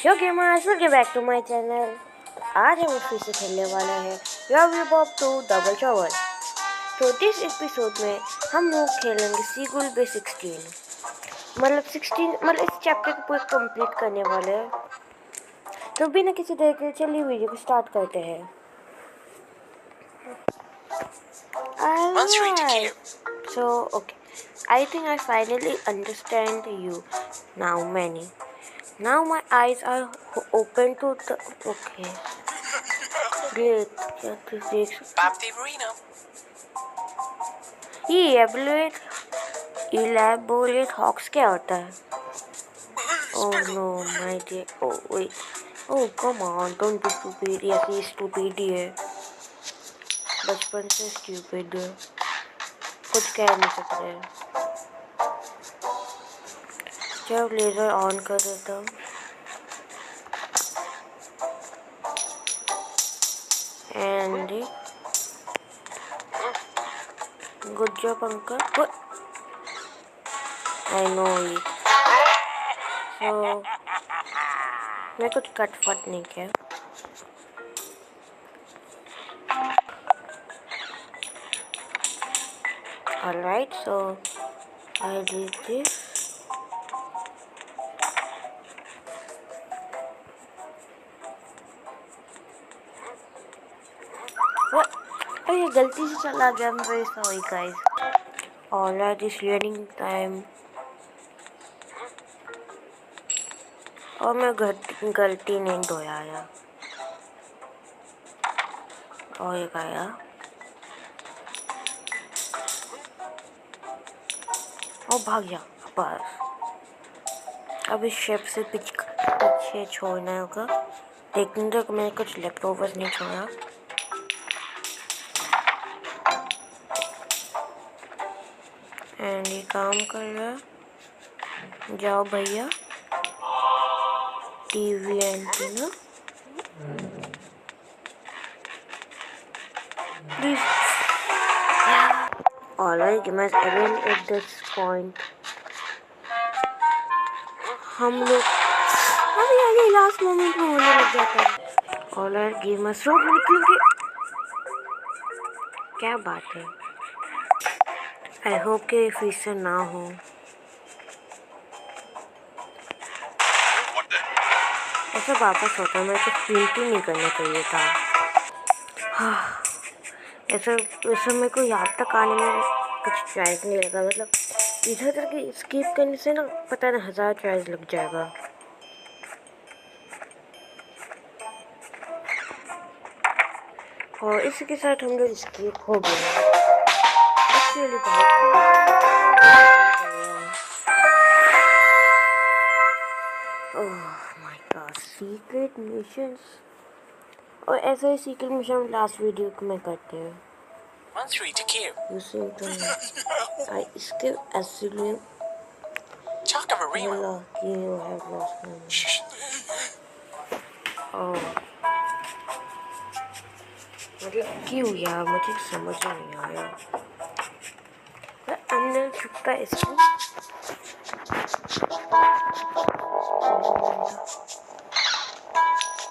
Yo gamers, welcome back to my channel. आज हम फिर से खेलने वाला है robbery टू डबल ट्रबल। तो दिस एपिसोड में हम लोग खेलेंगे सीगुल बे 16 मतलब इस चैप्टर को पूरा कंप्लीट करने वाले हैं। तो बिना किसी देर के चलिए वीडियो को स्टार्ट करते हैं। So okay, I think I finally understand you now, Manny. Now my eyes are open to the okay. Great. क्या तू देख elaborate hawks क्या होता है? Oh no, my dear. Oh wait. Oh come on, don't be stupid. Yes, ये stupid ही है. बचपन से stupid है. कुछ कह नहीं सकते. जब लेजर ऑन कर देता हूँ. And good job, uncle. What? I know it. So मैं कुछ कट-फट नहीं किया. Alright, so I did this. What? अरे गलती से चला गया. I'm very sorry, guys. Alright, it's learning time. और मैं गलती नहीं दोहराया. और ये गाया. और भाग जा बस. अब इस शेप से पीछे छोड़ना होगा. देखने तक मैंने कुछ लेफ्ट ओवर्स नहीं छोड़ा. एंड ये काम कर रहा है. जाओ भैया. TV antenna please. Alright gamers, again at this point हम लोग अभी लास्ट मोमेंट में होने लग जाता है. ऑलराइट गेमर्स, रोड निकलेंगे. क्या बात है. आई होप कि फिर से ना हो. ऐसा वापस होता है. मेरे को प्रिंट ही नहीं करना चाहिए था. हाँ, ऐसा मेरे को याद तक आने में कुछ ट्राइज नहीं लगा. मतलब इधर तक स्किप करने से ना पता नहीं 1000 ट्राइज लग जाएगा. और इसी के साथ हम लोग स्किप हो गए. Secret missions. और ऐसा ही सीक्रेट मिशन लास्ट वीडियो को मैं करते हैं. इसके असली मतलब क्यों यार, मुझे समझ नहीं आया. अंदर छुपा इसको.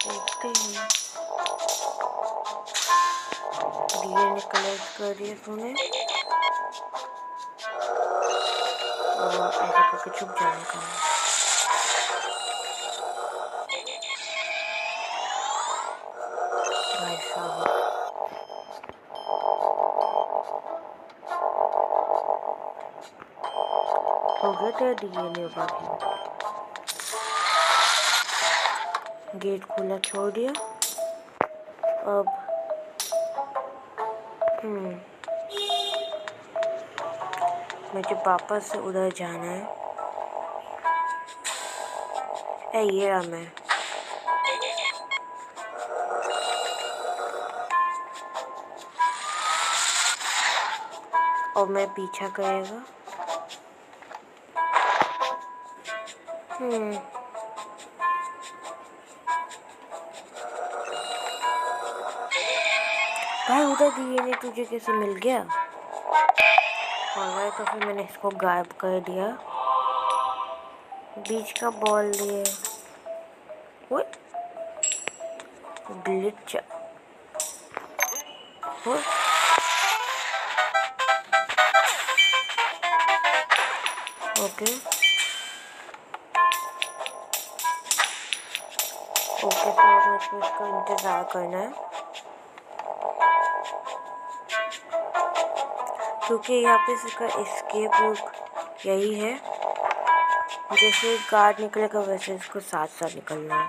देखते हैं. डीएनए कलेक्ट कर दिया तूने. और ऐसे करके छुप जाने का. भाई साहब, हो गया तेरा डीएनए. बाकी गेट खुला छोड़ दिया. अब मुझे वापस से उधर जाना है. ये रहा मैं. और मैं पीछा करेगा. भाई उधर डीएनए तुझे कैसे मिल गया? और तो फिर मैंने इसको गायब कर दिया. बीच का बॉल लिए. ग्लिच ओके ओके, तो मुझे इसका इंतज़ार करना है क्योंकि यहाँ पे इसका एस्केप रूट यही है। जैसे गार्ड निकलेगा वैसे इसको साथ साथ निकलना है।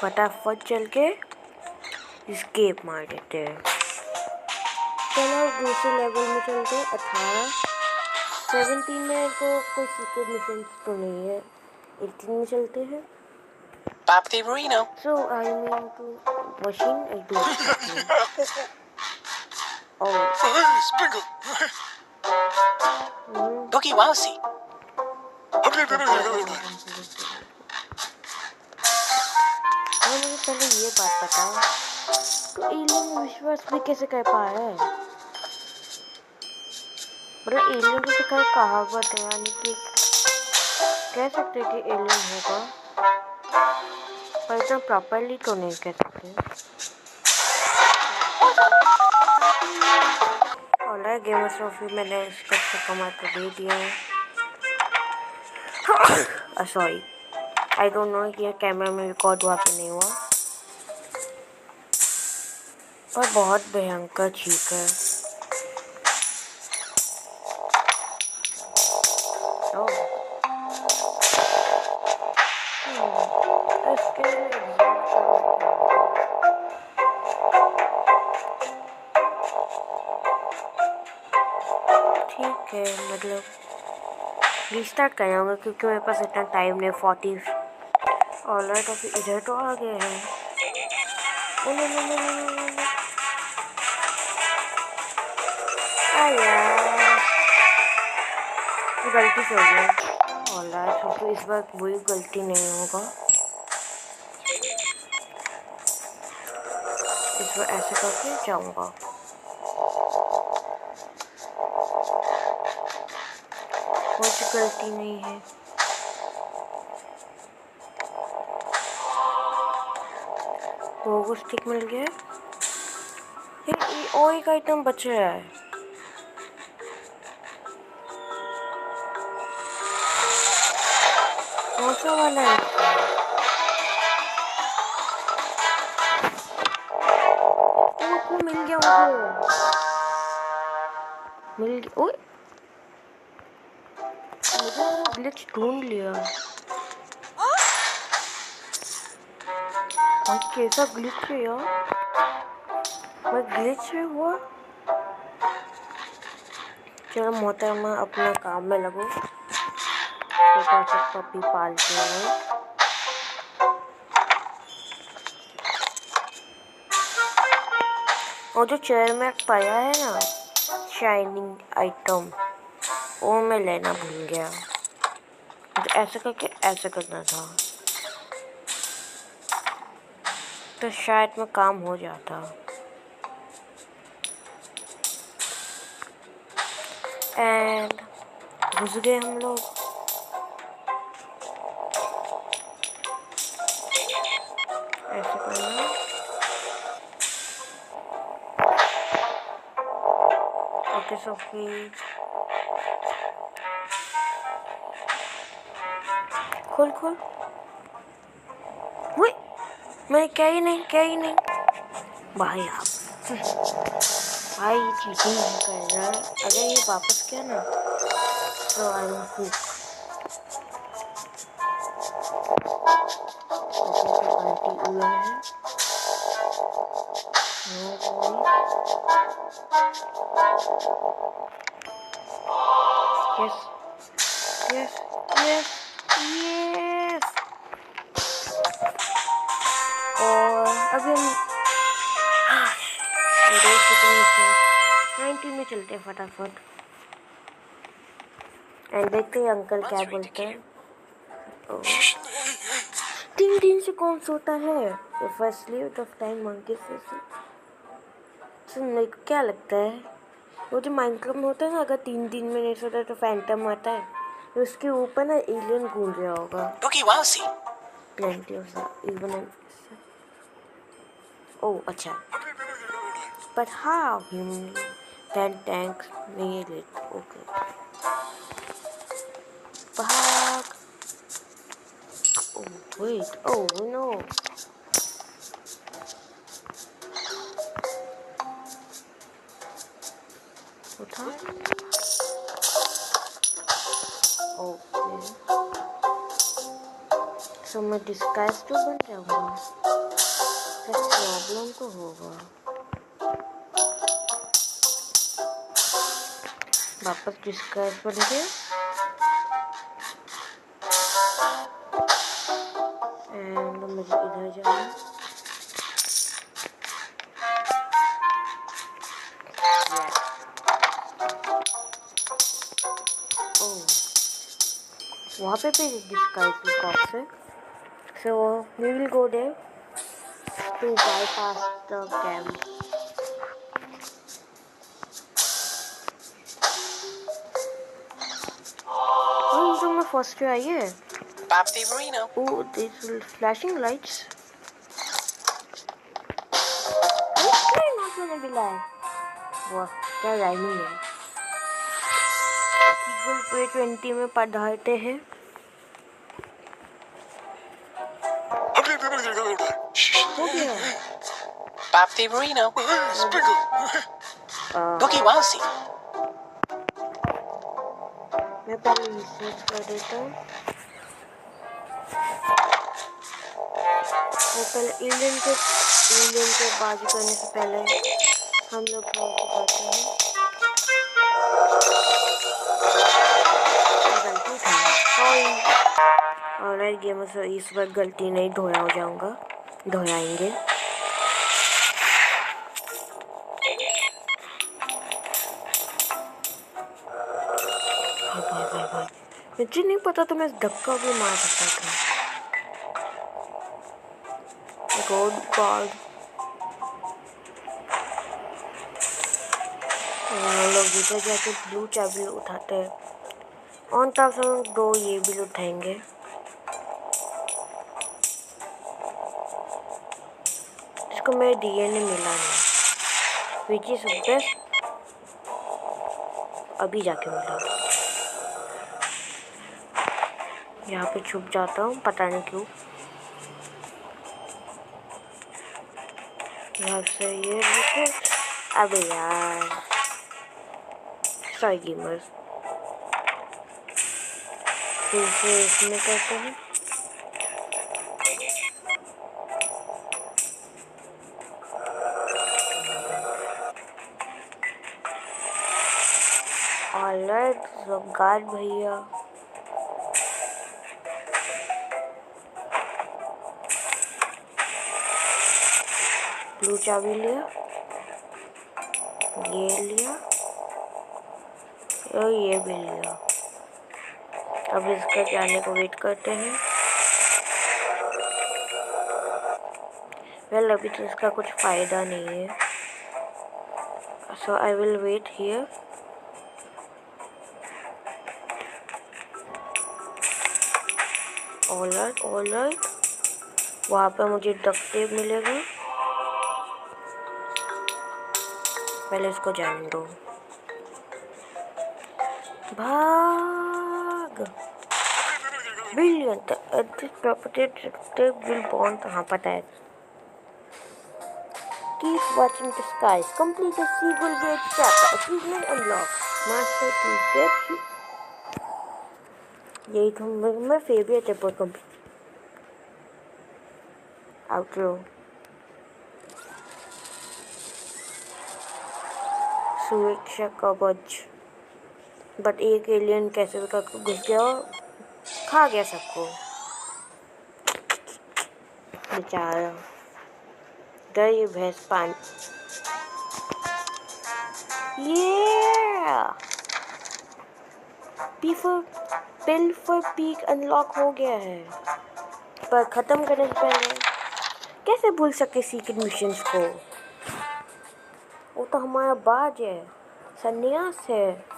फटाफट चल के एस्केप मार देते हैं। चलो दूसरे लेवल में चलते हैं। 17 में को कोई सीक्रेट मिशन तो नहीं है। 18 में चलते हैं। So I mean to machine I do something. Oh. Sprinkle. Boogie Wowsy. मुझे पहले ये बात बता, तो एलियन विश्वास भी कैसे कर पाया है? मतलब एलियन तो सिखा कहावत है, यानी कि कह सकते हैं कि एलियन होगा, पर इतना प्रॉपरली तो नहीं कह सकते। ऑलराइट, गेमर ट्रॉफी मैंने इसका कमा तो दे दिया है। सॉरी, आई डोंट नो कि कैमरा में रिकॉर्ड हुआ कि नहीं हुआ, और बहुत भयंकर चीख है। ठीक है, मतलब रीस्टार्ट कराऊंगा क्योंकि मेरे पास इतना टाइम नहीं। 40 ऑलराइट, अभी इधर तो आ गए हैं। यार गलती से हो गया। ऑलराइट, तो इस बार कोई गलती नहीं होगा। इस बार ऐसे करके जाऊंगा। कुछ गलती नहीं है। वो स्टिक मिल गया। और एक आइटम बच रहा है। कौन सा वाला है? वो मिल गया मुझे। मिल गया। ओए, मुझे ग्लिच ढूंढ लिया। और कैसा ग्लिच है यार? मैं ग्लिच है हुआ। चलो मोहतरमा, अपना काम में लगो। छोटा सा पपी पालते हैं। और जो चेयर में पाया है ना शाइनिंग आइटम, वो मैं लेना भूल गया। तो ऐसे करके ऐसे करना था, तो शायद में काम हो जाता। एंड घुस गए हम लोग। ऐसे करना। ओके सोफी, खोल खोल। हुई, मैं क्या ही नहीं भाई। आप भाई चीटिंग नहीं कर रहा है। अगर ये वापस किया ना तो आई एम कुक। पार्टी हुआ है। Yes yes yes yes. और अभी हम 19 में चलते हैं फटाफट। एंड देखते हैं अंकल क्या बोलते हैं। 3 दिन से कौन सोता है? First leave of time monkey से सुनने को क्या लगता है? वो जो माइनक्राफ्ट में होता है ना, अगर 3 दिन में नहीं सोता तो फैंटम आता है, तो उसके ऊपर ना एलियन घूम रहा होगा। plenty of that, even in. Oh, अच्छा. But how? Human 10 tanks made it. Okay. Fuck. Oh, wait. Oh, no. What था? Okay. So मैं डिस्गाइज तो बन जाऊंगा. फिर प्रॉब्लम तो होगा. वापस डिस्गाइज बन गया. एंड मुझे इधर जाना. ओह, वहाँ पे भी डिस्गाइज बॉक्स है. So we will go there to bypass the camp. Oh, तो मैं फर्स्ट पे आई है. Pop the arena. Oh, these flashing lights. Not मैंने मिला है. वाह, क्या राइमिंग है. सीगल पे 20 में पढ़ाते हैं. हो गया. Pop the arena. Sprinkle. Boogie Wowsy. मैं पहले रिसर्च कर देता हूँ. मैं पहले एलियन के बाजी करने से पहले हम लोग करते हैं. गलती था. ऑलराइट गेमर, से इस बार गलती नहीं धोया हो जाऊंगा. धोयाएंगे. भाई मुझे नहीं पता तो मैं धक्का भी मार सकता था. गॉड लोग इधर जाके ब्लू चाबी उठाते हैं. ऑन टॉप से हम 2 ये भी उठाएंगे. इसको मेरे डीएनए मिला नहीं. Which is best. अभी जाके मिला. यहाँ पे छुप जाता हूँ, पता नहीं क्यों. यहाँ से ये अबे यार. Sorry gamers. फिर से इसमें करते हैं. ऑलराइट गार्ड भैया. ब्लू चाबी लिया. ये लिया और ये भी लिया. अब इसका जाने को वेट करते हैं. वेल अभी तो इसका कुछ फ़ायदा नहीं है. So I will wait here. Alright. वहाँ पे मुझे डक्ट टेप मिलेगा. पहले इसको जाने दो. भाग. Brilliant. This property tape will bond. हाँ पता है. Keep watching the skies. Complete the seagull gate chapter. Achievement unlock. Master to gate. यही तो मेरा फेवरेट है. बहुत कंप्लीट. आउटरो. सुरक्षा कवच. बट एक एलियन कैसे घुस गया और खा गया सबको. बेचारा. इधर ये भैंस पानी. पिल फॉर पीक अनलॉक हो गया है. पर ख़त्म करने से पहले कैसे भूल सके सीक्रेट मिशंस को. वो तो हमारा बाज है. सन्यास है.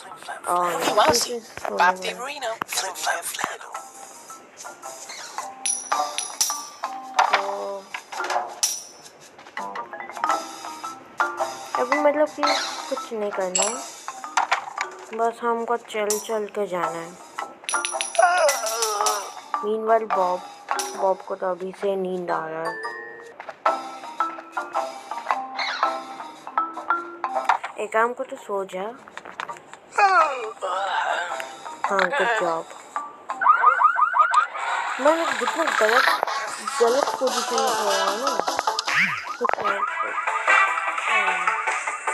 Boogie Wowsy. Pop the arena. Flip, flap, flannel. अभी मतलब कि कुछ नहीं करना है, बस हमको चल चल के जाना है। मीनवाइल बॉब को तो अभी से नींद आ रहा है। एक काम को तो सो जा। हाँ, गुड जॉब। मैं बिल्कुल गलत पोजीशन में सोया हूँ ना,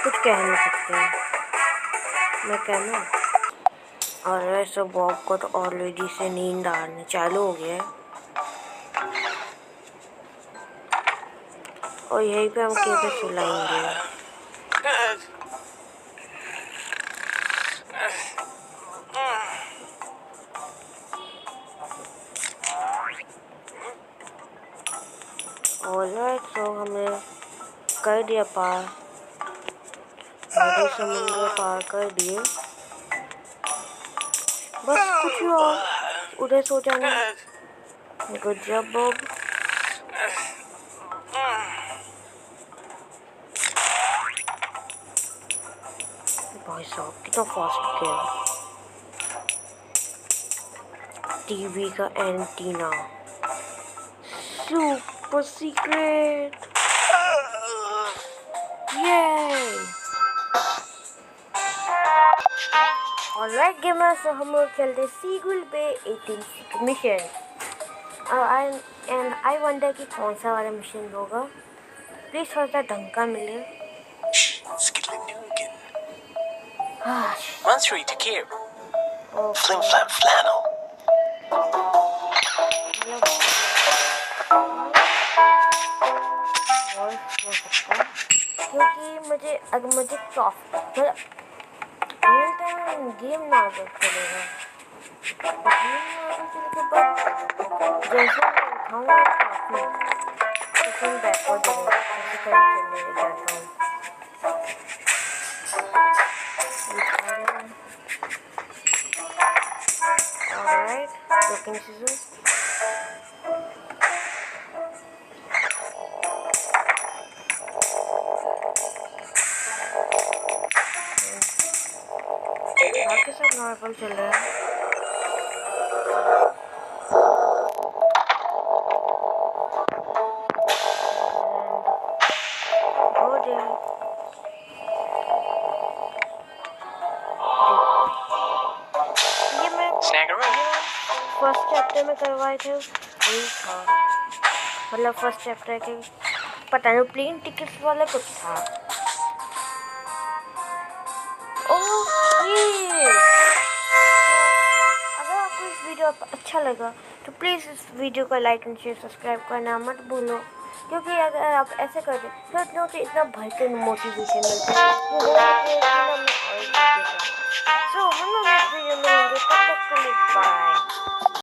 कुछ कह नहीं सकते हैं। मैं कहना और वैसे बॉब को तो ऑलरेडी से नींद आने चालू हो गया है और यहीं पे हम केबल सुलाएंगे। ऑलराइट, तो हमने कर दिया पार, बड़े समुद्र पार कर दिए। बस कुछ और उधर सो जाना। Good job Bob. भाई साहब कितना फास्ट गया। टीवी का एंटीना, सुपर सीक्रेट, ये ऑलराइट गेमर्स, तो हम लोग खेलते सीगुल पे 18 secret mission. And I wonder कि कौन सा वाला मिशन होगा। प्लीज थोड़ा सा ढंग का मिले। Once read to care. Okay. Flim flam flannel. हो सकता है क्योंकि मुझे मतलब रियल टाइम गेम ना अगर चलेगा, गेम के बाद जैसे मैं उठाऊंगा काफी तो फिर बैकवर्ड हो जाएगा। ऐसे करके चलने जाता हूँ। Alright, looking scissors. बाकी सब नॉर्मल चल रहा है। हो गया। ये मैं फर्स्ट चैप्टर में करवाए थे वही था, मतलब फर्स्ट चैप्टर के पता नहीं प्लेन टिकट्स वाला कुछ था। ओके, अगर आपको इस वीडियो अच्छा लगा तो प्लीज़ इस वीडियो को लाइक एंड शेयर सब्सक्राइब करना मत भूलो, क्योंकि अगर आप ऐसे करते तो इतना से इतना भयंकर मोटिवेशन मिलता है। सो हम लोग नेक्स्ट वीडियो में मिलेंगे, तब तक के लिए बाय।